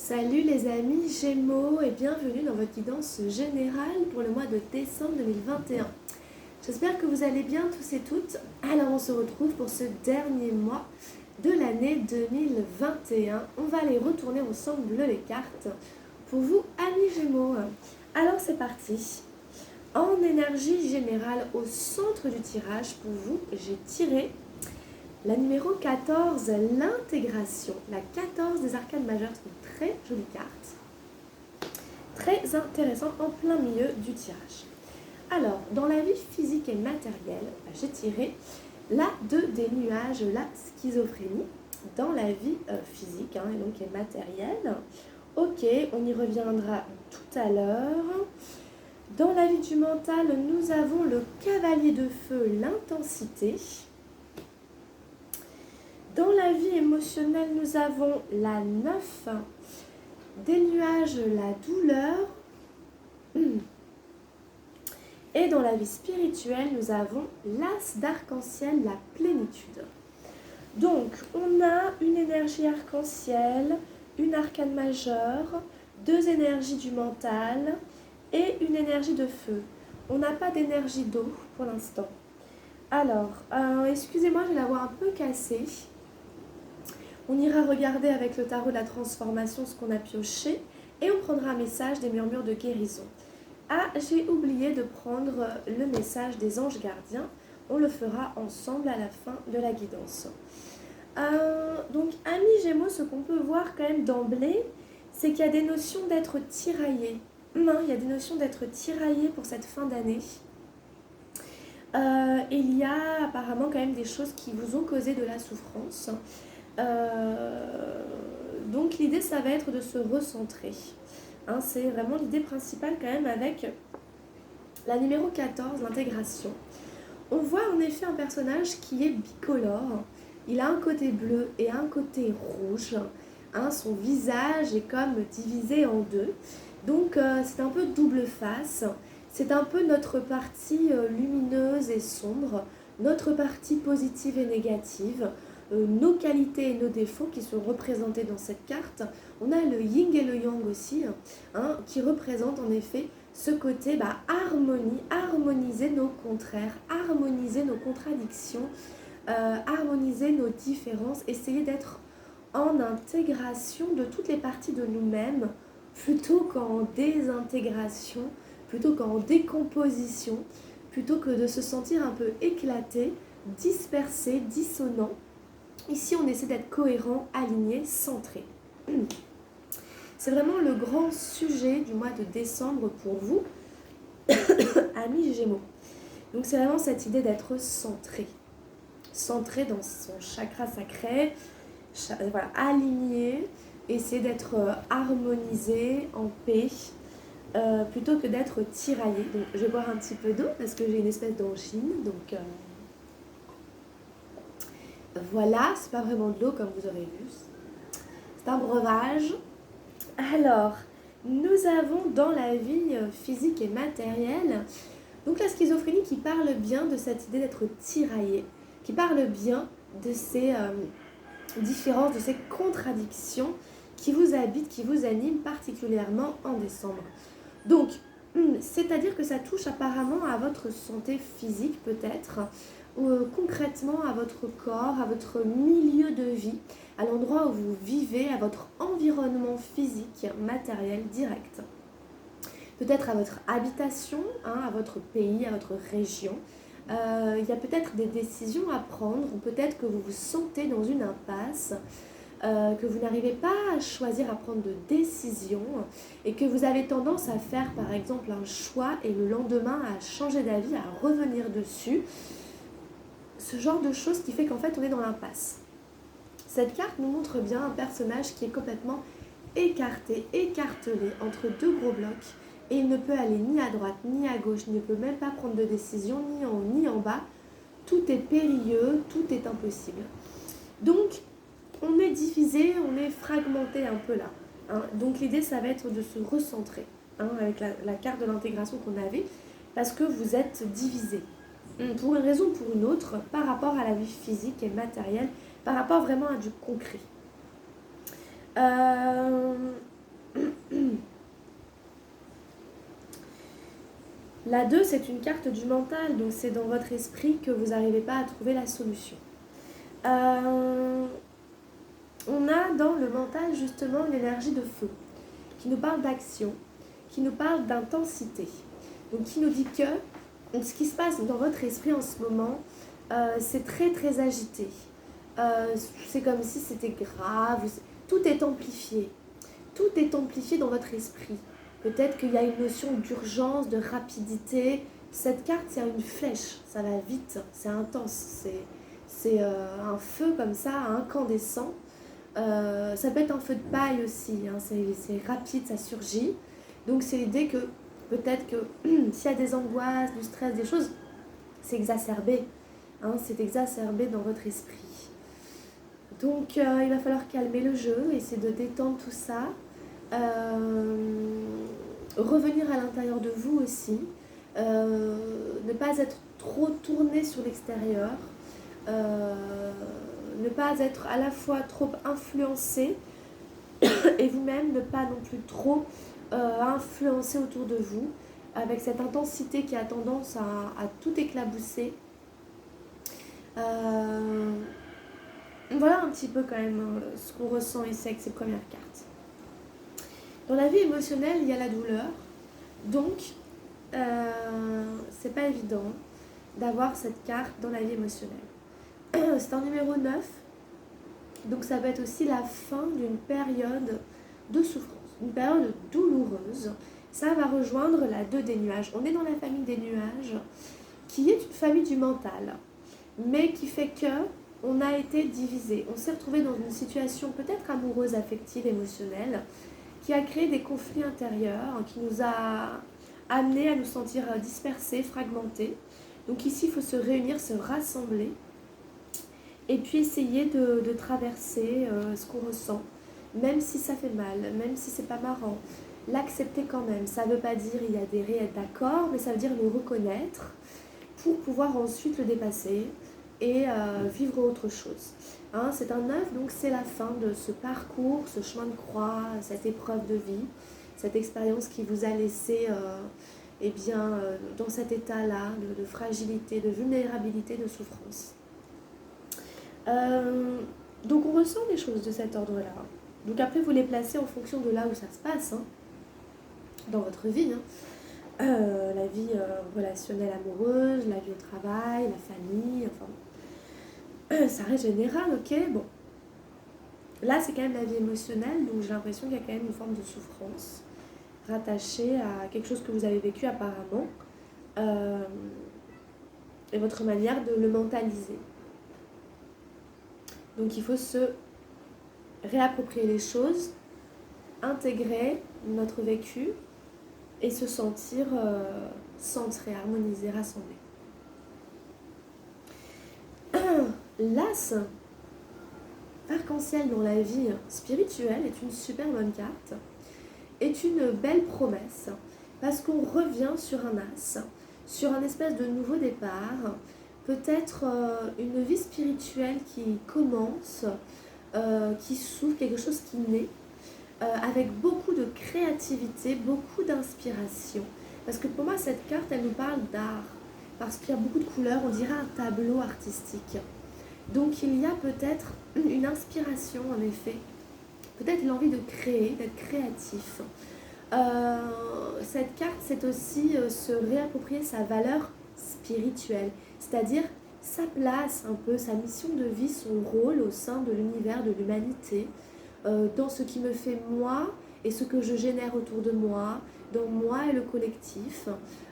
Salut les amis Gémeaux et bienvenue dans votre guidance générale pour le mois de décembre 2021. J'espère que vous allez bien tous et toutes. Alors on se retrouve pour ce dernier mois de l'année 2021. On va aller retourner ensemble les cartes pour vous amis Gémeaux. Alors c'est parti. En énergie générale au centre du tirage pour vous, j'ai tiré la numéro 14, l'intégration. La 14 des arcanes majeures, c'est une très jolie carte. Très intéressante en plein milieu du tirage. Alors, dans la vie physique et matérielle, j'ai tiré la 2 des nuages, la schizophrénie. Dans la vie physique et donc et matérielle. Ok, on y reviendra tout à l'heure. Dans la vie du mental, nous avons le cavalier de feu, l'intensité. Dans la vie émotionnelle, nous avons la 9 des nuages, la douleur. Et dans la vie spirituelle, nous avons l'as d'arc-en-ciel, la plénitude. Donc, on a une énergie arc-en-ciel, une arcane majeure, 2 énergies du mental et une énergie de feu. On n'a pas d'énergie d'eau pour l'instant. Alors, excusez-moi, je vais l'avoir un peu cassée. On ira regarder avec le tarot de la transformation ce qu'on a pioché et on prendra un message des murmures de guérison. Ah, j'ai oublié de prendre le message des anges gardiens. On le fera ensemble à la fin de la guidance. Donc, amis Gémeaux, ce qu'on peut voir quand même d'emblée, c'est qu'il y a des notions d'être tiraillé. Il y a des notions d'être tiraillé pour cette fin d'année. Il y a apparemment quand même des choses qui vous ont causé de la souffrance. Donc l'idée ça va être de se recentrer. C'est vraiment l'idée principale quand même avec la numéro 14, l'intégration. On voit en effet un personnage qui est bicolore. Il a un côté bleu et un côté rouge. Son visage est comme divisé en deux. Donc c'est un peu double face. C'est un peu notre partie lumineuse et sombre, notre partie positive et négative. Nos qualités et nos défauts qui sont représentés dans cette carte. On a le yin et le yang aussi, qui représentent en effet ce côté harmonie, harmoniser nos contraires, harmoniser nos contradictions, harmoniser nos différences, essayer d'être en intégration de toutes les parties de nous-mêmes, plutôt qu'en désintégration, plutôt qu'en décomposition, plutôt que de se sentir un peu éclaté, dispersé, dissonant. Ici, on essaie d'être cohérent, aligné, centré. C'est vraiment le grand sujet du mois de décembre pour vous, amis Gémeaux. Donc, c'est vraiment cette idée d'être centré. Centré dans son chakra sacré, aligné, essayer d'être harmonisé, en paix, plutôt que d'être tiraillé. Donc, je vais boire un petit peu d'eau parce que j'ai une espèce d'angine. Donc, voilà, c'est pas vraiment de l'eau comme vous aurez vu. C'est un breuvage. Alors, nous avons dans la vie physique et matérielle, donc la schizophrénie qui parle bien de cette idée d'être tiraillé, qui parle bien de ces différences, de ces contradictions qui vous habitent, qui vous animent particulièrement en décembre. Donc, c'est-à-dire que ça touche apparemment à votre santé physique peut-être, ou concrètement à votre corps, à votre milieu de vie, à l'endroit où vous vivez, à votre environnement physique, matériel direct. Peut-être à votre habitation, à votre pays, à votre région. Il y a peut-être des décisions à prendre, ou peut-être que vous vous sentez dans une impasse, que vous n'arrivez pas à choisir, à prendre de décisions, et que vous avez tendance à faire par exemple un choix et le lendemain à changer d'avis, à revenir dessus. Ce genre de choses qui fait qu'en fait on est dans l'impasse. Cette carte nous montre bien un personnage qui est complètement écarté, écartelé entre deux gros blocs et il ne peut aller ni à droite ni à gauche, il ne peut même pas prendre de décision ni en haut ni en bas. Tout est périlleux, tout est impossible. Donc on est divisé, on est fragmenté un peu là. Donc l'idée ça va être de se recentrer avec la carte de l'intégration qu'on avait parce que vous êtes divisé. Pour une raison ou pour une autre, par rapport à la vie physique et matérielle, par rapport vraiment à du concret. La 2, c'est une carte du mental, donc c'est dans votre esprit que vous n'arrivez pas à trouver la solution. On a dans le mental justement une énergie de feu qui nous parle d'action, qui nous parle d'intensité. Donc qui nous dit que ce qui se passe dans votre esprit en ce moment, c'est très très agité. C'est comme si c'était grave, tout est amplifié. Tout est amplifié dans votre esprit. Peut-être qu'il y a une notion d'urgence, de rapidité. Cette carte, c'est une flèche, ça va vite, c'est intense, c'est un feu comme ça, incandescent. Ça peut être un feu de paille aussi, hein, c'est rapide, ça surgit. Donc c'est l'idée que peut-être que s'il y a des angoisses, du stress, des choses, c'est exacerbé. Hein, c'est exacerbé dans votre esprit. Donc il va falloir calmer le jeu, essayer de détendre tout ça. Revenir à l'intérieur de vous aussi. Ne pas être trop tourné sur l'extérieur. Ne pas être à la fois trop influencé et vous-même ne pas non plus trop influencer autour de vous avec cette intensité qui a tendance à tout éclabousser. Voilà un petit peu quand même ce qu'on ressent ici avec ces premières cartes. Dans la vie émotionnelle, il y a la douleur, donc c'est pas évident d'avoir cette carte dans la vie émotionnelle. C'est un numéro 9, donc ça va être aussi la fin d'une période de souffrance, une période douloureuse. Ça va rejoindre la 2 des nuages. On est dans la famille des nuages, qui est une famille du mental, mais qui fait que on a été divisé. On s'est retrouvé dans une situation peut-être amoureuse, affective, émotionnelle, qui a créé des conflits intérieurs, qui nous a amenés à nous sentir dispersés, fragmentés. Donc ici, il faut se réunir, se rassembler, et puis essayer de traverser ce qu'on ressent, même si ça fait mal, même si c'est pas marrant. L'accepter quand même. Ça ne veut pas dire y adhérer, être d'accord, mais ça veut dire le reconnaître pour pouvoir ensuite le dépasser et vivre autre chose. Hein, c'est un 9, donc c'est la fin de ce parcours, ce chemin de croix, cette épreuve de vie, cette expérience qui vous a laissé dans cet état-là de fragilité, de vulnérabilité, de souffrance. Donc on ressent des choses de cet ordre-là. Donc après, vous les placez en fonction de là où ça se passe, hein, dans votre vie. Hein. La vie relationnelle amoureuse, la vie au travail, la famille, enfin... ça reste général, ok, bon. Là, c'est quand même la vie émotionnelle, donc j'ai l'impression qu'il y a quand même une forme de souffrance rattachée à quelque chose que vous avez vécu apparemment et votre manière de le mentaliser. Donc il faut se réapproprier les choses, intégrer notre vécu et se sentir centré, harmonisé, rassemblé. L'as, arc-en-ciel dans la vie spirituelle, est une super bonne carte, est une belle promesse, parce qu'on revient sur un as, sur un espèce de nouveau départ, peut-être une vie spirituelle qui commence, qui s'ouvre, quelque chose qui naît, avec beaucoup de créativité, beaucoup d'inspiration. Parce que pour moi, cette carte, elle nous parle d'art, parce qu'il y a beaucoup de couleurs, on dirait un tableau artistique. Donc il y a peut-être une inspiration, en effet, peut-être l'envie de créer, d'être créatif. Cette carte, c'est aussi se réapproprier sa valeur spirituelle, c'est-à-dire sa place un peu, sa mission de vie, son rôle au sein de l'univers, de l'humanité, dans ce qui me fait moi et ce que je génère autour de moi, dans moi et le collectif.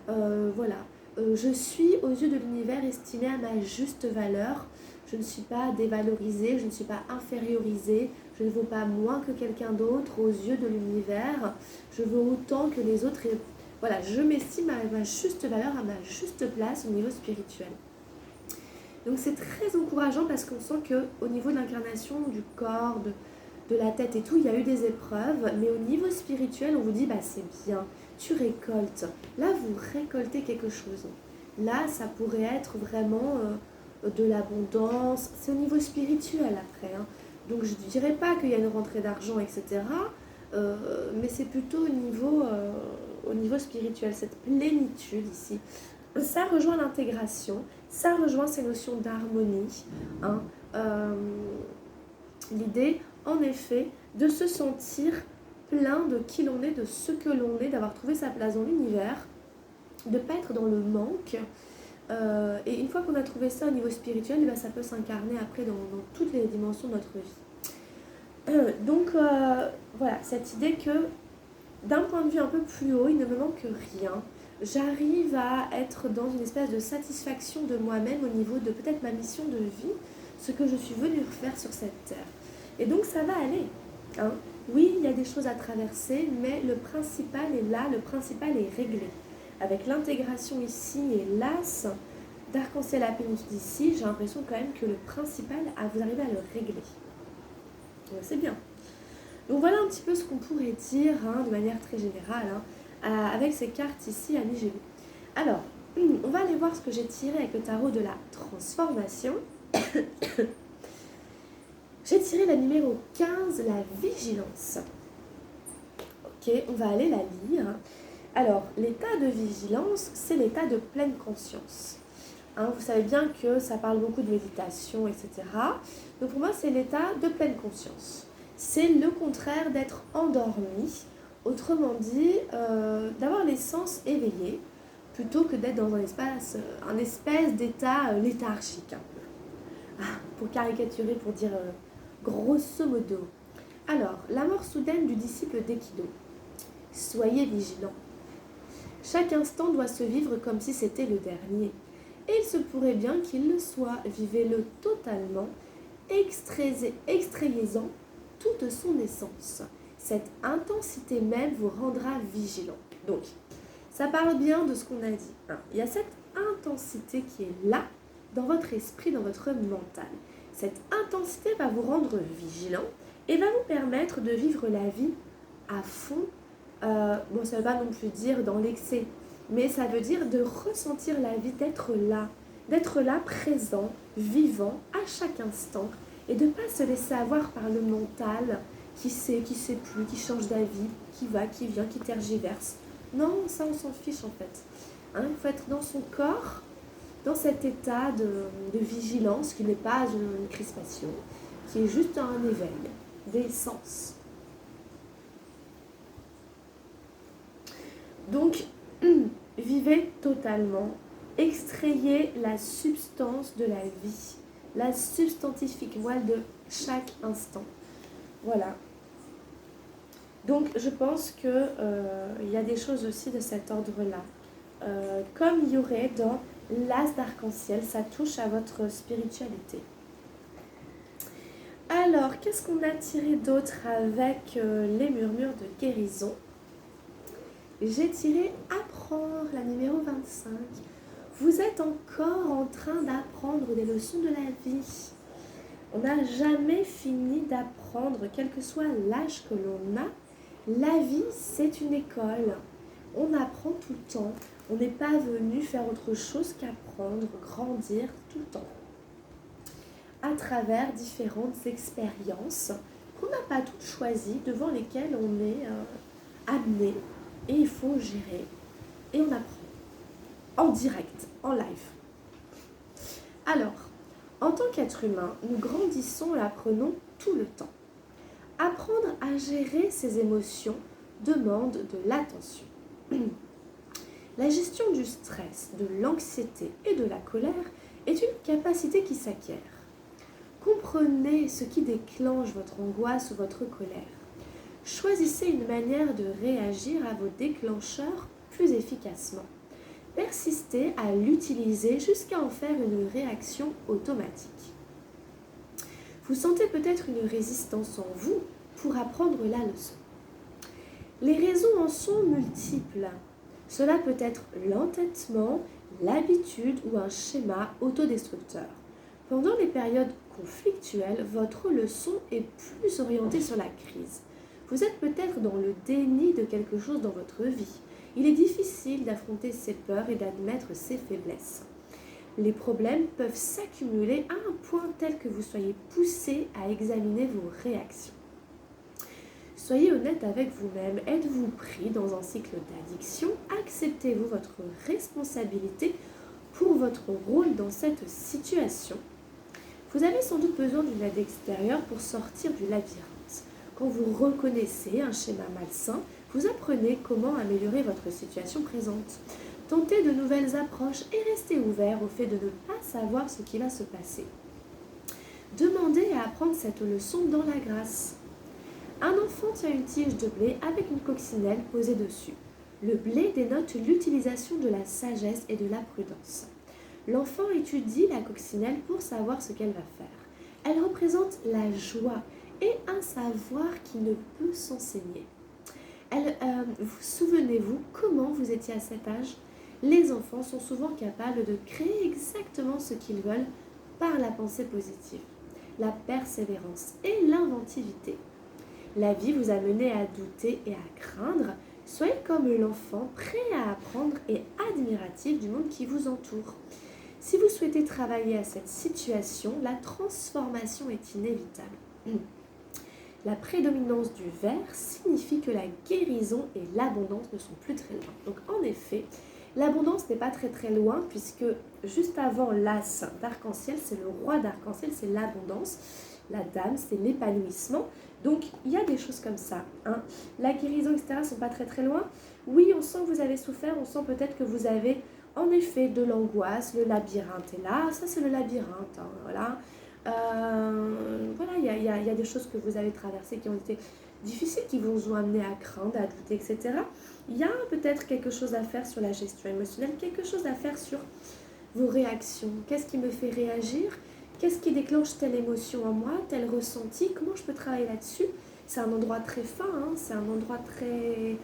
Voilà, je suis aux yeux de l'univers estimée à ma juste valeur. Je ne suis pas dévalorisée, je ne suis pas infériorisée, je ne vaux pas moins que quelqu'un d'autre aux yeux de l'univers. Je vaux autant que les autres. Et voilà, je m'estime à ma juste valeur, à ma juste place au niveau spirituel. Donc c'est très encourageant parce qu'on sent qu'au niveau de l'incarnation du corps, de la tête et tout, il y a eu des épreuves, mais au niveau spirituel, on vous dit, bah c'est bien, tu récoltes. Là, vous récoltez quelque chose. Là, ça pourrait être vraiment de l'abondance. C'est au niveau spirituel après. Hein. Donc je ne dirais pas qu'il y a une rentrée d'argent, etc. mais c'est plutôt au niveau spirituel, cette plénitude ici. Ça rejoint l'intégration, ça rejoint ces notions d'harmonie, hein. L'idée, en effet, de se sentir plein de qui l'on est, de ce que l'on est, d'avoir trouvé sa place dans l'univers, de ne pas être dans le manque. Et une fois qu'on a trouvé ça au niveau spirituel, ça peut s'incarner après dans toutes les dimensions de notre vie. Donc voilà, cette idée que d'un point de vue un peu plus haut, il ne me manque rien. J'arrive à être dans une espèce de satisfaction de moi-même au niveau de peut-être ma mission de vie, ce que je suis venue faire sur cette terre. Et donc ça va aller, hein. Oui, il y a des choses à traverser, mais le principal est là, le principal est réglé. Avec l'intégration ici et l'as d'arc-en-ciel à la péninsule d'ici, j'ai l'impression quand même que le principal, vous arrivez à le régler. Donc c'est bien. Donc voilà un petit peu ce qu'on pourrait dire, hein, de manière très générale, hein, avec ces cartes ici à Nigélu. Alors, on va aller voir ce que j'ai tiré avec le tarot de la transformation. J'ai tiré la numéro 15, la vigilance. Ok, on va aller la lire. Alors, l'état de vigilance, c'est l'état de pleine conscience. Hein, vous savez bien que ça parle beaucoup de méditation, etc. Donc pour moi, c'est l'état de pleine conscience. C'est le contraire d'être endormi, autrement dit, d'avoir les sens éveillés, plutôt que d'être dans un espèce d'état léthargique, un peu. Pour caricaturer, pour dire grosso modo. Alors, la mort soudaine du disciple d'Aikido. Soyez vigilants. Chaque instant doit se vivre comme si c'était le dernier. Et il se pourrait bien qu'il le soit. Vivez-le totalement, extrayez-en toute son essence. Cette intensité même vous rendra vigilant. Donc, ça parle bien de ce qu'on a dit. Il y a cette intensité qui est là, dans votre esprit, dans votre mental. Cette intensité va vous rendre vigilant et va vous permettre de vivre la vie à fond. Ça ne veut pas non plus dire dans l'excès, mais ça veut dire de ressentir la vie, d'être là présent, vivant à chaque instant et de ne pas se laisser avoir par le mental qui sait plus, qui change d'avis, qui va, qui vient, qui tergiverse. Non, ça on s'en fiche en fait. Il faut être dans son corps, dans cet état de vigilance qui n'est pas une crispation, qui est juste un éveil des sens. Donc, vivez totalement, extrayez la substance de la vie, la substantifique voile de chaque instant. Voilà. Donc, je pense qu'il y a des choses aussi de cet ordre-là. Comme il y aurait dans l'as d'arc-en-ciel, ça touche à votre spiritualité. Alors, qu'est-ce qu'on a tiré d'autre avec les murmures de guérison? J'ai tiré apprendre, la numéro 25. Vous êtes encore en train d'apprendre des leçons de la vie. On n'a jamais fini d'apprendre, quel que soit l'âge que l'on a. La vie, c'est une école. On apprend tout le temps. On n'est pas venu faire autre chose qu'apprendre, grandir tout le temps. À travers différentes expériences qu'on n'a pas toutes choisies, devant lesquelles on est amené. Et il faut gérer. Et on apprend. En direct, en live. Alors, en tant qu'être humain, nous grandissons et apprenons tout le temps. Apprendre à gérer ses émotions demande de l'attention. La gestion du stress, de l'anxiété et de la colère est une capacité qui s'acquiert. Comprenez ce qui déclenche votre angoisse ou votre colère. Choisissez une manière de réagir à vos déclencheurs plus efficacement. Persistez à l'utiliser jusqu'à en faire une réaction automatique. Vous sentez peut-être une résistance en vous pour apprendre la leçon. Les raisons en sont multiples. Cela peut être l'entêtement, l'habitude ou un schéma autodestructeur. Pendant les périodes conflictuelles, votre leçon est plus orientée sur la crise. Vous êtes peut-être dans le déni de quelque chose dans votre vie. Il est difficile d'affronter ses peurs et d'admettre ses faiblesses. Les problèmes peuvent s'accumuler à un point tel que vous soyez poussé à examiner vos réactions. Soyez honnête avec vous-même. Êtes-vous pris dans un cycle d'addiction? Acceptez-vous votre responsabilité pour votre rôle dans cette situation? Vous avez sans doute besoin d'une aide extérieure pour sortir du labyrinthe. Quand vous reconnaissez un schéma malsain, vous apprenez comment améliorer votre situation présente. Tentez de nouvelles approches et restez ouvert au fait de ne pas savoir ce qui va se passer. Demandez à apprendre cette leçon dans la grâce. Un enfant tient une tige de blé avec une coccinelle posée dessus. Le blé dénote l'utilisation de la sagesse et de la prudence. L'enfant étudie la coccinelle pour savoir ce qu'elle va faire. Elle représente la joie et un savoir qui ne peut s'enseigner. Vous souvenez-vous comment vous étiez à cet âge? Les enfants sont souvent capables de créer exactement ce qu'ils veulent par la pensée positive, la persévérance et l'inventivité. La vie vous a mené à douter et à craindre. Soyez comme l'enfant, prêt à apprendre et admiratif du monde qui vous entoure. Si vous souhaitez travailler à cette situation, la transformation est inévitable. La prédominance du vert signifie que la guérison et l'abondance ne sont plus très loin. Donc en effet, l'abondance n'est pas très loin puisque juste avant l'as d'arc-en-ciel, c'est le roi d'arc-en-ciel, c'est l'abondance. La dame, c'est l'épanouissement. Donc, il y a des choses comme ça. La guérison, etc. ne sont pas très loin. Oui, on sent que vous avez souffert. On sent peut-être que vous avez, en effet, de l'angoisse. Le labyrinthe est là. Ça, c'est le labyrinthe. Voilà. Voilà, il y a des choses que vous avez traversées qui ont été difficiles, qui vous ont amené à craindre, à douter, etc. Il y a peut-être quelque chose à faire sur la gestion émotionnelle, quelque chose à faire sur vos réactions. Qu'est-ce qui me fait réagir ? Qu'est-ce qui déclenche telle émotion en moi, tel ressenti? Comment je peux travailler là-dessus? C'est un endroit très fin, c'est un endroit très,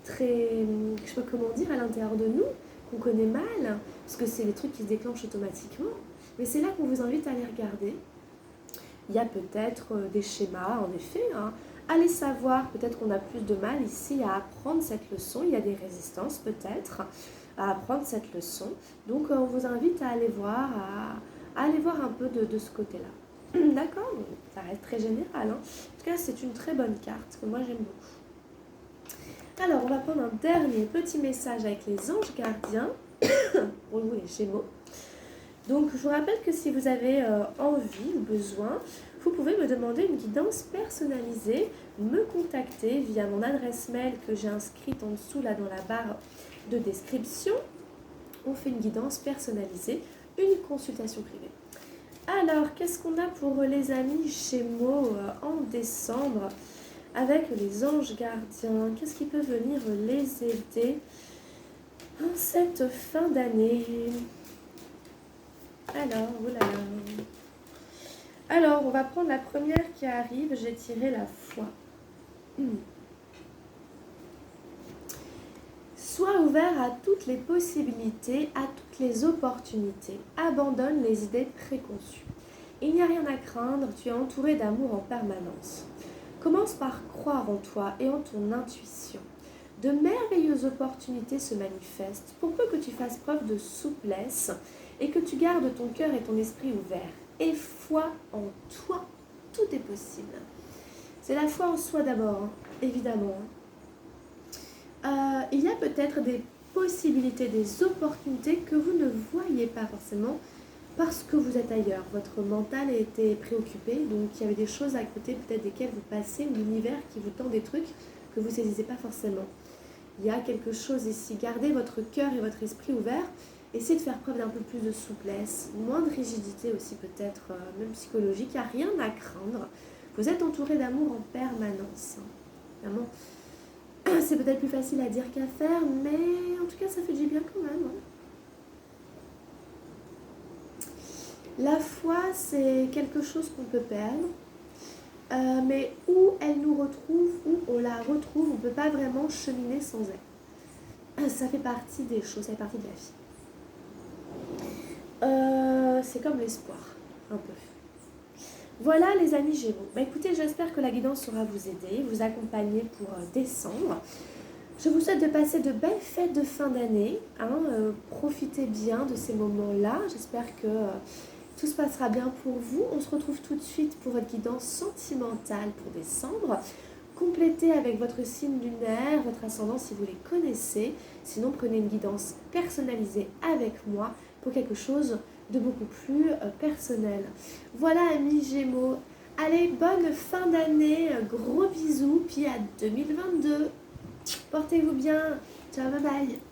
je sais pas comment dire, à l'intérieur de nous, qu'on connaît mal, parce que c'est des trucs qui se déclenchent automatiquement. Mais c'est là qu'on vous invite à les regarder. Il y a peut-être des schémas, en effet. Allez savoir, peut-être qu'on a plus de mal ici à apprendre cette leçon. Il y a des résistances peut-être à apprendre cette leçon. Donc on vous invite à aller voir, aller voir un peu de ce côté-là. D'accord? Ça reste très général. En tout cas, c'est une très bonne carte que moi j'aime beaucoup. Alors, on va prendre un dernier petit message avec les anges gardiens pour vous les Gémeaux. Donc, je vous rappelle que si vous avez envie ou besoin, vous pouvez me demander une guidance personnalisée, me contacter via mon adresse mail que j'ai inscrite en dessous là dans la barre de description. On fait une guidance personnalisée, une consultation privée. Alors, qu'est-ce qu'on a pour les amis Gémeaux en décembre avec les anges gardiens? Qu'est-ce qui peut venir les aider en cette fin d'année? Alors, voilà. Alors, on va prendre la première qui arrive. J'ai tiré la foi. Sois ouvert à toutes les possibilités, à toutes les opportunités. Abandonne les idées préconçues. Il n'y a rien à craindre, tu es entouré d'amour en permanence. Commence par croire en toi et en ton intuition. De merveilleuses opportunités se manifestent pour peu que tu fasses preuve de souplesse et que tu gardes ton cœur et ton esprit ouverts. Et foi en toi, tout est possible. C'est la foi en soi d'abord, évidemment. Il y a peut-être des possibilités, des opportunités que vous ne voyez pas forcément parce que vous êtes ailleurs. Votre mental était préoccupé, donc il y avait des choses à côté peut-être desquelles vous passez, ou l'univers qui vous tend des trucs que vous ne saisissez pas forcément. Il y a quelque chose ici. Gardez votre cœur et votre esprit ouverts. Essayez de faire preuve d'un peu plus de souplesse, moins de rigidité aussi peut-être, même psychologique. Il n'y a rien à craindre. Vous êtes entouré d'amour en permanence. Vraiment, c'est peut-être plus facile à dire qu'à faire, mais en tout cas, ça fait du bien quand même. La foi, c'est quelque chose qu'on peut perdre, mais où elle nous retrouve, où on la retrouve, on ne peut pas vraiment cheminer sans elle. Ça fait partie des choses, ça fait partie de la vie. C'est comme l'espoir, un peu. Voilà les amis Gémeaux. Écoutez, j'espère que la guidance saura vous aider, vous accompagner pour décembre. Je vous souhaite de passer de belles fêtes de fin d'année. Profitez bien de ces moments-là. J'espère que tout se passera bien pour vous. On se retrouve tout de suite pour votre guidance sentimentale pour décembre. complétez avec votre signe lunaire, votre ascendant si vous les connaissez. Sinon, prenez une guidance personnalisée avec moi pour quelque chose de beaucoup plus personnel. Voilà, amis Gémeaux. Allez, bonne fin d'année, gros bisous, puis à 2022. Portez-vous bien. Ciao, bye bye.